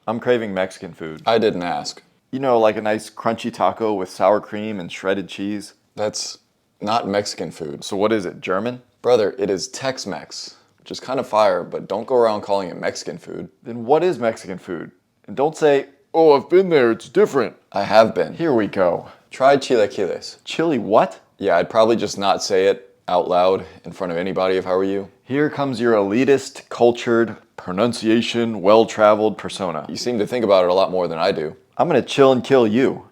I'm craving Mexican food. I didn't ask. You know, like a nice crunchy taco with sour cream and shredded cheese. That's not Mexican food. So what is it, German? Brother, it is Tex-Mex, which is kind of fire, but don't go around calling it Mexican food. Then what is Mexican food? And don't say, oh, I've been there, it's different. I have been. Here we go. Try chilaquiles. Chili what? Yeah, I'd probably just not say it out loud in front of anybody if I were you. Here comes your elitist, cultured, pronunciation, well-traveled persona. You seem to think about it a lot more than I do. I'm gonna chill and kill you.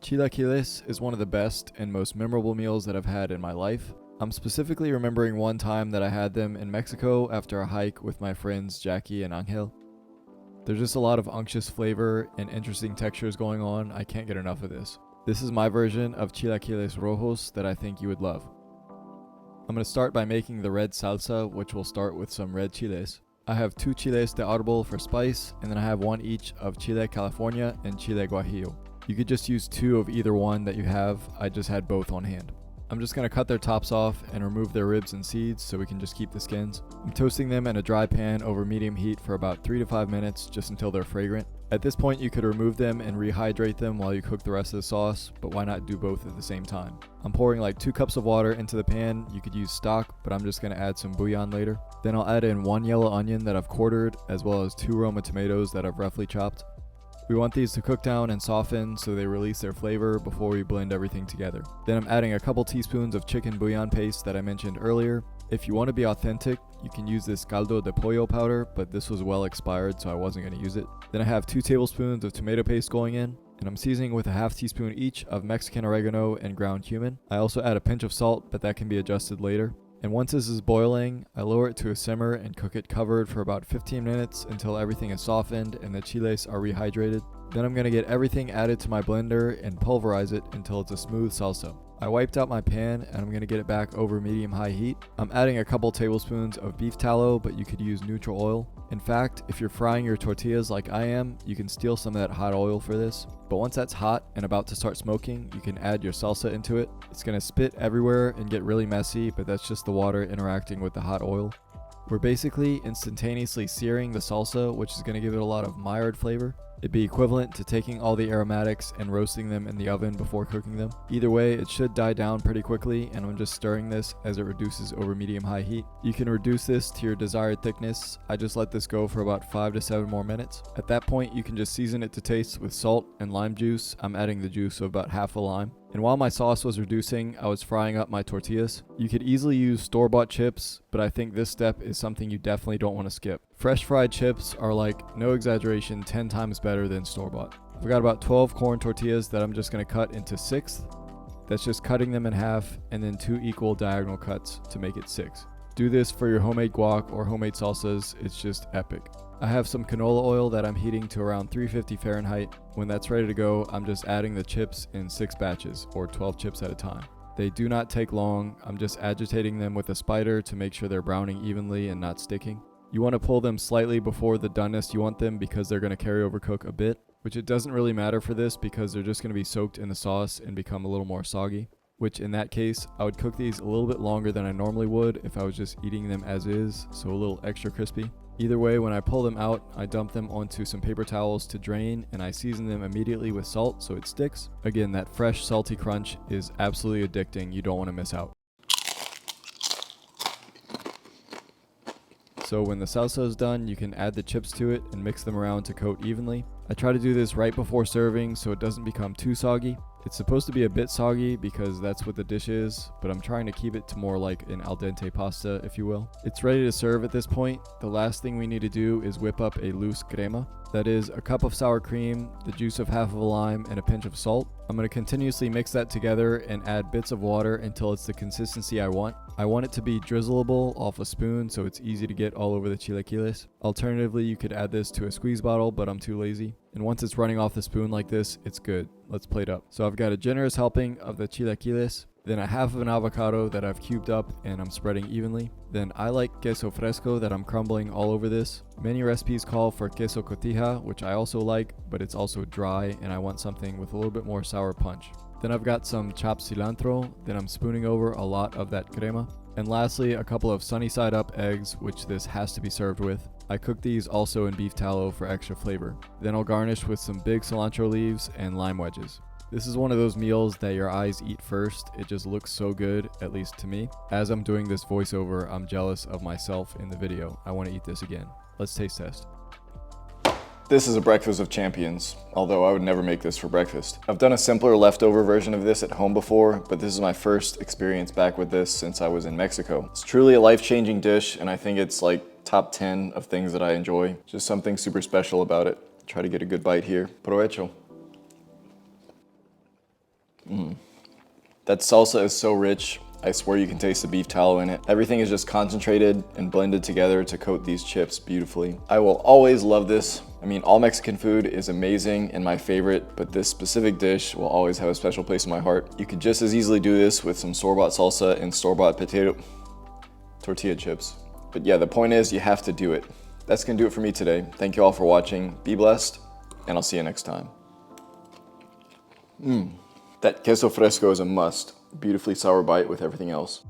Chilaquiles is one of the best and most memorable meals that I've had in my life. I'm specifically remembering one time that I had them in Mexico after a hike with my friends Jackie and Angel. There's just a lot of unctuous flavor and interesting textures going on. I can't get enough of this. This is my version of chilaquiles rojos that I think you would love. I'm going to start by making the red salsa, which will start with some red chiles. I have 2 chiles de árbol for spice, and then I have 1 each of Chile California and Chile Guajillo. You could just use 2 of either one that you have. I just had both on hand. I'm just going to cut their tops off and remove their ribs and seeds so we can just keep the skins. I'm toasting them in a dry pan over medium heat for about 3 to 5 minutes just until they're fragrant. At this point you could remove them and rehydrate them while you cook the rest of the sauce, but why not do both at the same time? I'm pouring like 2 cups of water into the pan. You could use stock, but I'm just going to add some bouillon later. Then I'll add in 1 yellow onion that I've quartered, as well as 2 Roma tomatoes that I've roughly chopped. We want these to cook down and soften so they release their flavor before we blend everything together. Then I'm adding a couple teaspoons of chicken bouillon paste that I mentioned earlier. If you want to be authentic, you can use this caldo de pollo powder, but this was well expired so I wasn't going to use it. Then I have 2 tablespoons of tomato paste going in, and I'm seasoning with a half teaspoon each of Mexican oregano and ground cumin. I also add a pinch of salt, but that can be adjusted later. And once this is boiling, I lower it to a simmer and cook it covered for about 15 minutes until everything is softened and the chiles are rehydrated. Then I'm going to get everything added to my blender and pulverize it until it's a smooth salsa. I wiped out my pan and I'm going to get it back over medium-high heat. I'm adding a couple tablespoons of beef tallow, but you could use neutral oil. In fact, if you're frying your tortillas like I am, you can steal some of that hot oil for this. But once that's hot and about to start smoking, you can add your salsa into it. It's going to spit everywhere and get really messy, but that's just the water interacting with the hot oil. We're basically instantaneously searing the salsa, which is going to give it a lot of mired flavor. It'd be equivalent to taking all the aromatics and roasting them in the oven before cooking them. Either way, it should die down pretty quickly, and I'm just stirring this as it reduces over medium-high heat. You can reduce this to your desired thickness. I just let this go for about 5 to 7 more minutes. At that point, you can just season it to taste with salt and lime juice. I'm adding the juice of about half a lime. And while my sauce was reducing, I was frying up my tortillas. You could easily use store-bought chips, but I think this step is something you definitely don't want to skip. Fresh fried chips are, like, no exaggeration, 10 times better than store-bought. I've got about 12 corn tortillas that I'm just going to cut into 1/6. That's just cutting them in half and then 2 equal diagonal cuts to make it 6. Do this for your homemade guac or homemade salsas. It's just epic. I have some canola oil that I'm heating to around 350 Fahrenheit. When that's ready to go, I'm just adding the chips in 6 batches, or 12 chips at a time. They do not take long. I'm just agitating them with a spider to make sure they're browning evenly and not sticking. You want to pull them slightly before the doneness you want them because they're going to carry over cook a bit, which it doesn't really matter for this because they're just going to be soaked in the sauce and become a little more soggy, which in that case, I would cook these a little bit longer than I normally would if I was just eating them as is, so a little extra crispy. Either way, when I pull them out, I dump them onto some paper towels to drain, and I season them immediately with salt so it sticks. Again, that fresh salty crunch is absolutely addicting. You don't want to miss out. So when the salsa is done, you can add the chips to it and mix them around to coat evenly. I try to do this right before serving so it doesn't become too soggy. It's supposed to be a bit soggy because that's what the dish is, but I'm trying to keep it to more like an al dente pasta, if you will. It's ready to serve at this point. The last thing we need to do is whip up a loose crema. That is a cup of sour cream, the juice of half of a lime, and a pinch of salt. I'm going to continuously mix that together and add bits of water until it's the consistency I want. I want it to be drizzleable off a spoon so it's easy to get all over the chilaquiles. Alternatively, you could add this to a squeeze bottle, but I'm too lazy. And once it's running off the spoon like this, it's good. Let's plate up. So I've got a generous helping of the chilaquiles, then a half of an avocado that I've cubed up and I'm spreading evenly. Then I like queso fresco that I'm crumbling all over this. Many recipes call for queso cotija, which I also like, but it's also dry and I want something with a little bit more sour punch. Then I've got some chopped cilantro, then I'm spooning over a lot of that crema. And lastly, a couple of sunny side up eggs, which this has to be served with. I cook these also in beef tallow for extra flavor. Then I'll garnish with some big cilantro leaves and lime wedges. This is one of those meals that your eyes eat first. It just looks so good, at least to me. As I'm doing this voiceover, I'm jealous of myself in the video. I want to eat this again. Let's taste test. This is a breakfast of champions, although I would never make this for breakfast. I've done a simpler leftover version of this at home before, but this is my first experience back with this since I was in Mexico. It's truly a life-changing dish, and I think it's like top 10 of things that I enjoy. Just something super special about it. Try to get a good bite here. Provecho. That salsa is so rich. I swear you can taste the beef tallow in it. Everything is just concentrated and blended together to coat these chips beautifully. I will always love this. I mean, all Mexican food is amazing and my favorite, but this specific dish will always have a special place in my heart. You could just as easily do this with some store-bought salsa and store-bought tortilla chips. But yeah, the point is you have to do it. That's gonna do it for me today. Thank you all for watching. Be blessed, and I'll see you next time. That queso fresco is a must. Beautifully sour bite with everything else.